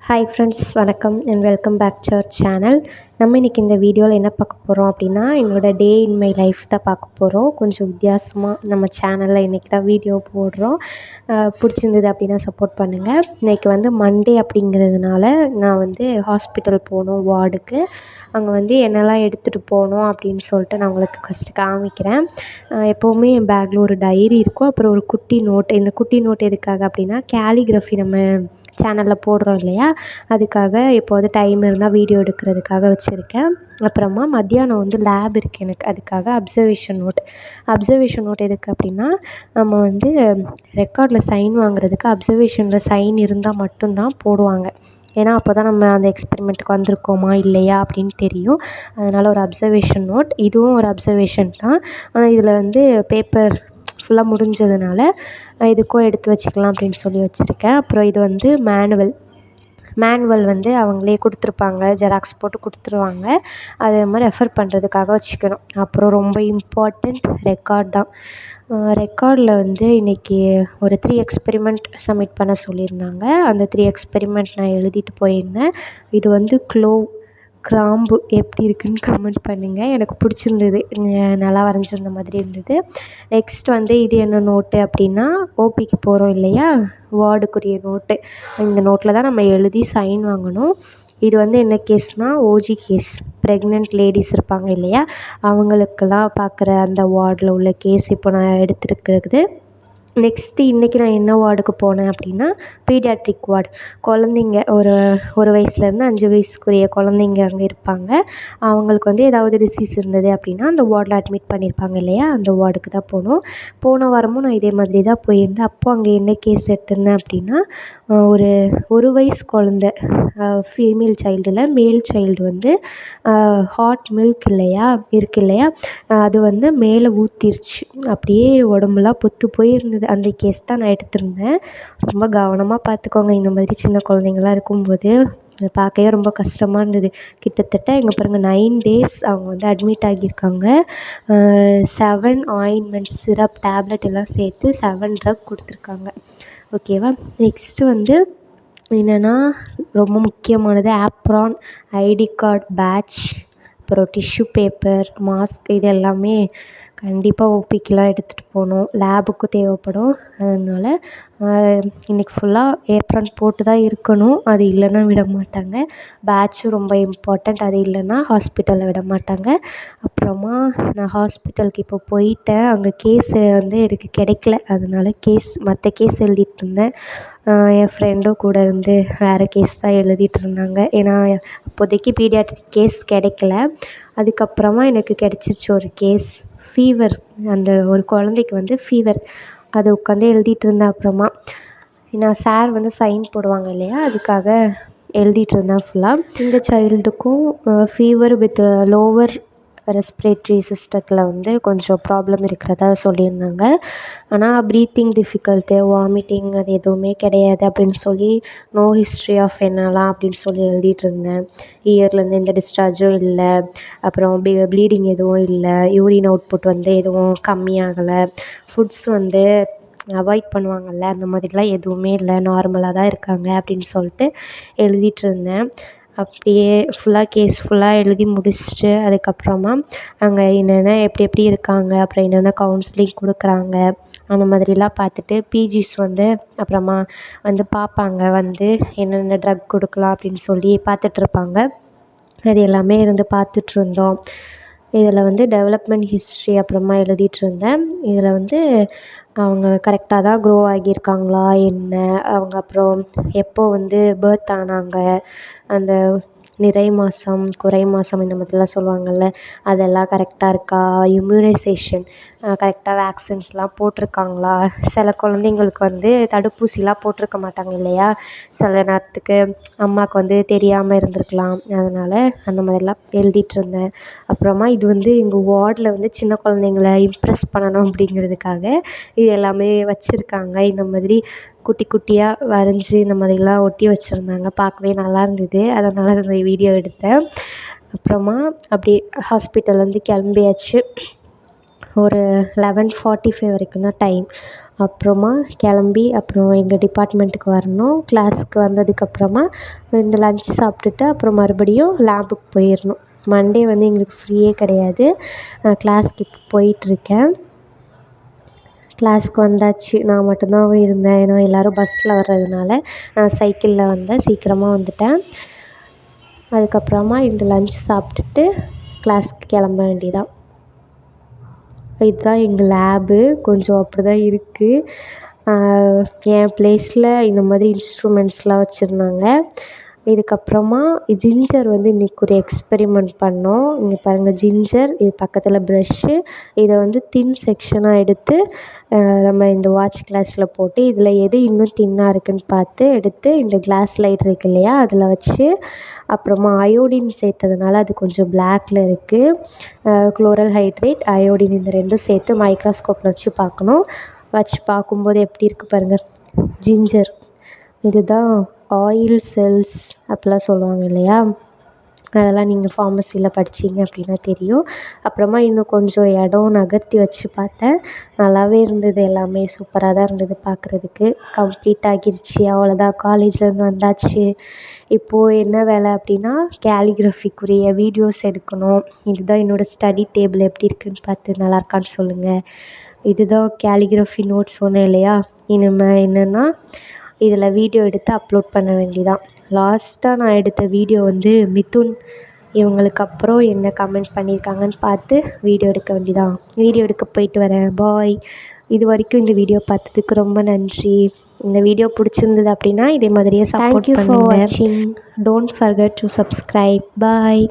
Hi friends, வணக்கம் and welcome back to our channel. நம்ம இன்றைக்கி இந்த வீடியோவில் என்ன பார்க்க போகிறோம் அப்படின்னா, என்னோடய டே இன் மை லைஃப் தான் பார்க்க போகிறோம். கொஞ்சம் வித்தியாசமாக நம்ம சேனலில் இன்றைக்கி தான் வீடியோ போடுறோம். பிடிச்சிருந்தது அப்படின்னா சப்போர்ட் பண்ணுங்கள். இன்றைக்கி வந்து மண்டே அப்படிங்கிறதுனால நான் வந்து ஹாஸ்பிட்டல் போகணும் வார்டுக்கு. அங்கே வந்து என்னெல்லாம் எடுத்துகிட்டு போகணும் அப்படின்னு சொல்லிட்டு நான் உங்களுக்கு ஃபஸ்ட்டு காமிக்கிறேன். எப்போவுமே என் பேக்கில் ஒரு டைரி இருக்கும், அப்புறம் ஒரு குட்டி நோட். இந்த குட்டி நோட் எதுக்காக அப்படின்னா, கேலிகிராஃபி நம்ம சேனலில் போடுறோம் இல்லையா, அதுக்காக எப்போது டைம் இருந்தால் வீடியோ எடுக்கிறதுக்காக வச்சுருக்கேன். அப்புறமா மத்தியானம் வந்து லேப் இருக்குது எனக்கு, அதுக்காக அப்சர்வேஷன் நோட் எதுக்கு அப்படின்னா, நம்ம வந்து ரெக்கார்டில் சைன் வாங்குறதுக்கு அப்சர்வேஷனில் சைன் இருந்தால் மட்டும்தான் போடுவாங்க. ஏன்னா அப்போ தான் நம்ம அந்த எக்ஸ்பெரிமெண்ட்டுக்கு வந்திருக்கோமா இல்லையா அப்படின்னு தெரியும். அதனால் ஒரு அப்சர்வேஷன் நோட், இதுவும் ஒரு அப்சர்வேஷன் தான். ஆனால் இதில் வந்து பேப்பர் ஃபுல்லாக முடிஞ்சதுனால இதுக்கும் எடுத்து வச்சுக்கலாம் அப்படின்னு சொல்லி வச்சுருக்கேன். அப்புறம் இது வந்து மேனுவல் வந்து அவங்களே கொடுத்துருப்பாங்க, ஜெராக்ஸ் போட்டு கொடுத்துருவாங்க. அதே மாதிரி ரெஃபர் பண்ணுறதுக்காக வச்சுக்கணும். அப்புறம் ரொம்ப இம்பார்ட்டண்ட் ரெக்கார்ட் தான். ரெக்கார்டில் வந்து இன்றைக்கி ஒரு 3 எக்ஸ்பெரிமெண்ட் சப்மிட் பண்ண சொல்லியிருந்தாங்க. அந்த 3 எக்ஸ்பெரிமெண்ட் நான் எழுதிட்டு போயிருந்தேன். இது வந்து கிராம்பு எப்படி இருக்குதுன்னு கமெண்ட் பண்ணுங்கள். எனக்கு பிடிச்சிருந்தது, நல்லா வரைஞ்சிருந்த மாதிரி இருந்தது. நெக்ஸ்ட் வந்து இது என்ன நோட்டு அப்படின்னா, ஓபிக்கு போகிறோம் இல்லையா, வார்டுக்குரிய நோட்டு. இந்த நோட்டில் தான் நம்ம எழுதி சைன் வாங்கணும். இது வந்து என்ன கேஸ்னால், ஓஜி கேஸ். ப்ரெக்னென்ட் லேடிஸ் இருப்பாங்க இல்லையா, அவங்களுக்கெல்லாம் பார்க்குற அந்த வார்டில் உள்ள கேஸ் இப்போ நான் எடுத்துருக்கிறது. நெக்ஸ்ட்டு இன்றைக்கி நான் என்ன வார்டுக்கு போனேன் அப்படின்னா, பீடியாட்ரிக் வார்டு. குழந்தைங்க ஒரு வயசுலேருந்து 5 வயசுக்குரிய குழந்தைங்க அங்கே இருப்பாங்க. அவங்களுக்கு வந்து ஏதாவது டிசீஸ் இருந்தது அப்படின்னா அந்த வார்டில் அட்மிட் பண்ணியிருப்பாங்க இல்லையா, அந்த வார்டுக்கு தான் போனோம். போன வாரமும் நான் இதே மாதிரி தான் போயிருந்தேன். அப்போது அங்கே என்ன கேஸ் எடுத்திருந்தேன் அப்படின்னா, ஒரு வயசு குழந்த, ஃபீமேல் சைல்டில் மேல் சைல்டு வந்து ஹாட் மில்க் இருக்கு இல்லையா, அது வந்து மேலே ஊற்றிருச்சு. அப்படியே உடம்புலாம் பொத்து போயிருந்தது. அந்த கேஸ் தான் நான் எடுத்திருந்தேன். ரொம்ப கவனமாக பார்த்துக்கோங்க, இந்த மாதிரி சின்ன குழந்தைங்களாம் இருக்கும்போது. பார்க்கவே ரொம்ப கஷ்டமாக இருந்தது. கிட்டத்தட்ட எங்கே பாருங்கள், 9 days அவங்க வந்து அட்மிட் ஆகியிருக்காங்க. 7 ஆயின்மெண்ட்ஸ், சிரப், டேப்லெட் எல்லாம் சேர்த்து 7 ட்ரக் கொடுத்துருக்காங்க. ஓகேவா. நெக்ஸ்ட்டு வந்து என்னென்னா, ரொம்ப முக்கியமானது ஆப்ரான், ஐடி கார்டு, பேட்ச், அப்புறம் டிஷ்யூ பேப்பர், மாஸ்க், இது எல்லாமே கண்டிப்பாக ஓபிக்கெலாம் எடுத்துகிட்டு போகணும். லேபுக்கும் தேவைப்படும். அதனால் இன்றைக்கி ஃபுல்லாக ஏப்ரான் போட்டு தான் இருக்கணும். அது இல்லைன்னா விட மாட்டாங்க. பேட்சும் ரொம்ப இம்பார்ட்டண்ட், அது இல்லைன்னா ஹாஸ்பிட்டலில் விட மாட்டாங்க. அப்புறமா நான் ஹாஸ்பிட்டலுக்கு இப்போ போயிட்டேன். அங்கே கேஸு வந்து எனக்கு கிடைக்கல, அதனால மற்ற கேஸ் எழுதிட்டுருந்தேன். என் ஃப்ரெண்டும் கூட இருந்து வேறு கேஸ் தான் எழுதிட்டுருந்தாங்க. ஏன்னா அப்போதைக்கு பீடியாட்ரிக் கேஸ் கிடைக்கல. அதுக்கப்புறமா எனக்கு கிடச்சிருச்சு ஒரு கேஸ், ஃபீவர். அந்த ஒரு குழந்தைக்கு வந்து ஃபீவர், அது உட்காந்து எழுதிட்டு இருந்தேன். அப்புறமா நான் சார் வந்து சைன் போடுவாங்க இல்லையா, அதுக்காக எழுதிட்டு இருந்தேன் ஃபுல்லாக. இந்த சைல்டுக்கும் ஃபீவர் வித் லோவர் ரெஸ்பிரேட்டரி சிஸ்டத்தில் வந்து கொஞ்சம் ப்ராப்ளம் இருக்கிறதா சொல்லியிருந்தாங்க. ஆனால் ப்ரீத்திங் டிஃபிகல்ட்டு, வாமிட்டிங் அது எதுவுமே கிடையாது அப்படின்னு சொல்லி, நோ ஹிஸ்ட்ரி ஆஃப் என்னலாம் அப்படின்னு சொல்லி எழுதிட்டு இருந்தேன். இயர்லேருந்து எந்த டிஸ்சார்ஜும் இல்லை, அப்புறம் ப்ளீடிங் எதுவும் இல்லை, யூரின் அவுட்புட் வந்து எதுவும் கம்மியாகலை, ஃபுட்ஸ் வந்து அவாய்ட் பண்ணுவாங்கள்ல, அந்த மாதிரிலாம் எதுவுமே இல்லை, நார்மலாக தான் இருக்காங்க அப்படின்னு சொல்லிட்டு எழுதிட்டு இருந்தேன். அப்படியே கேஸ் ஃபுல்லாக எழுதி முடிச்சுட்டு அதுக்கப்புறமா அங்கே என்னென்ன எப்படி இருக்காங்க, அப்புறம் என்னென்ன கவுன்சிலிங் கொடுக்குறாங்க, அந்த மாதிரிலாம் பார்த்துட்டு பிஜிஸ் வந்து அப்புறமா வந்து பார்ப்பாங்க, வந்து என்னென்ன ட்ரக் கொடுக்கலாம் அப்படின்னு சொல்லி பார்த்துட்ருப்பாங்க. அது எல்லாமே இருந்து பார்த்துட்ருந்தோம். இதில் வந்து டெவலப்மெண்ட் ஹிஸ்ட்ரி அப்புறமா எழுதிட்டுருந்தேன். இதில் வந்து அவங்க கரெக்டாக தான் க்ரோ ஆகியிருக்காங்களா என்ன, அவங்க அப்புறம் எப்போ வந்து பர்த் ஆனாங்க, அந்த நிறை மாதம், குறை மாதம், இந்த மாதிரிலாம் சொல்லுவாங்கள்ல, அதெல்லாம் கரெக்டாக இருக்கா, இம்யூனைசேஷன் கரெக்டாக வேக்சின்ஸ்லாம் போட்டிருக்காங்களா. சில குழந்தைங்களுக்கு வந்து தடுப்பூசிலாம் போட்டிருக்க மாட்டாங்க இல்லையா, சில நேரத்துக்கு அம்மாவுக்கு வந்து தெரியாமல் இருந்திருக்கலாம். அதனால் அந்த மாதிரிலாம் எழுதிட்டுருந்தேன். அப்புறமா இது வந்து எங்கள் வார்டில் வந்து சின்ன குழந்தைங்கள இம்ப்ரெஸ் பண்ணணும் அப்படிங்கிறதுக்காக இது எல்லாமே வச்சுருக்காங்க. இந்த மாதிரி குட்டி குட்டியாக வரைஞ்சி இந்த மாதிரிலாம் ஒட்டி வச்சுருந்தாங்க. பார்க்கவே நல்லா இருந்தது, அதனால் அந்த வீடியோ எடுத்தேன். அப்புறமா அப்படியே ஹாஸ்பிட்டல்லேருந்து கிளம்பியாச்சு. ஒரு 11:45 வரைக்கும் தான் டைம். அப்புறமா கிளம்பி அப்புறம் எங்கள் டிபார்ட்மெண்ட்டுக்கு வரணும். கிளாஸுக்கு வந்ததுக்கப்புறமா இந்த லன்ச் சாப்பிட்டுட்டு அப்புறம் மறுபடியும் லேபுக்கு போயிடணும். மண்டே வந்து எங்களுக்கு ஃப்ரீயே கிடையாது. நான் கிளாஸ்க்கு இப்போ போயிட்டுருக்கேன். கிளாஸ்க்கு வந்தாச்சு. நான் மட்டும்தான் இருந்தேன். ஏன்னா எல்லோரும் பஸ்ஸில் வர்றதுனால நான் சைக்கிளில் வந்தேன். சீக்கிரமாக வந்துட்டேன். அதுக்கப்புறமா இந்த லன்ச் சாப்பிட்டுட்டு கிளாஸ்க்கு கிளம்ப வேண்டியதான். இதுதான் எங்கள் லேபு. கொஞ்சம் அப்படி தான் இருக்குது. என் ப்ளேஸில் இந்த மாதிரி இன்ஸ்ட்ருமெண்ட்ஸ்லாம் வச்சுருந்தாங்க. இதுக்கப்புறமா ஜிஞ்சர் வந்து இன்றைக்கி ஒரு எக்ஸ்பெரிமெண்ட் பண்ணோம். இங்கே பாருங்கள், ஜிஞ்சர், இது பக்கத்தில் ப்ரஷ்ஷு, இதை வந்து தின் செக்ஷனாக எடுத்து நம்ம இந்த வாட்ச் கிளாஸில் போட்டு இதில் எது இன்னும் தின்னாக இருக்குதுன்னு பார்த்து எடுத்து இந்த கிளாஸ் லைட் இருக்கு இல்லையா, அதில் வச்சு அப்புறமா அயோடின் சேர்த்ததுனால அது கொஞ்சம் பிளாக்கில் இருக்குது. குளோரல் ஹைட்ரேட், அயோடின் இந்த ரெண்டும் சேர்த்து மைக்ரோஸ்கோப்பில் வச்சு பார்க்கணும். வச்சு பார்க்கும்போது எப்படி இருக்குது பாருங்கள், ஜிஞ்சர். இதுதான் ஆயில் செல்ஸ் அப்படிலாம் சொல்லுவாங்க இல்லையா, அதெல்லாம் நீங்கள் ஃபார்மசியில் படிச்சிங்க அப்படின்னா தெரியும். அப்புறமா இன்னும் கொஞ்சம் இடம் நகர்த்தி வச்சு பார்த்தேன். நல்லாவே இருந்தது. எல்லாமே சூப்பராக தான் இருந்தது பார்க்குறதுக்கு. கம்ப்ளீட் ஆகிருச்சு. அவ்வளோதான், காலேஜ்லேருந்து வந்தாச்சு. இப்போது என்ன வேலை அப்படின்னா கேலிகிராஃபிக்குரிய வீடியோஸ் எடுக்கணும். இதுதான் என்னோடய ஸ்டடி டேபிள். எப்படி இருக்குதுன்னு பார்த்து நல்லா இருக்கான்னு சொல்லுங்கள். இதுதான் கேலிகிராஃபி நோட்ஸ் சொன்னேன் இல்லையா. இனிமேல் என்னென்னா இதில் வீடியோ எடுத்து அப்லோட் பண்ண வேண்டியதான். லாஸ்ட்டாக நான் எடுத்த வீடியோ வந்து மிதுன் இவங்களுக்கு அப்புறம் என்ன கமெண்ட் பண்ணியிருக்காங்கன்னு பார்த்து வீடியோ எடுக்க வேண்டியதான். வீடியோ எடுக்க போயிட்டு வரேன். பாய். இது வரைக்கும் இந்த வீடியோ பார்த்ததுக்கு ரொம்ப நன்றி. இந்த வீடியோ பிடிச்சிருந்தது அப்படின்னா இதே மாதிரியே சப்போர்ட் பண்ணுங்கள். Don't forget to subscribe. Bye.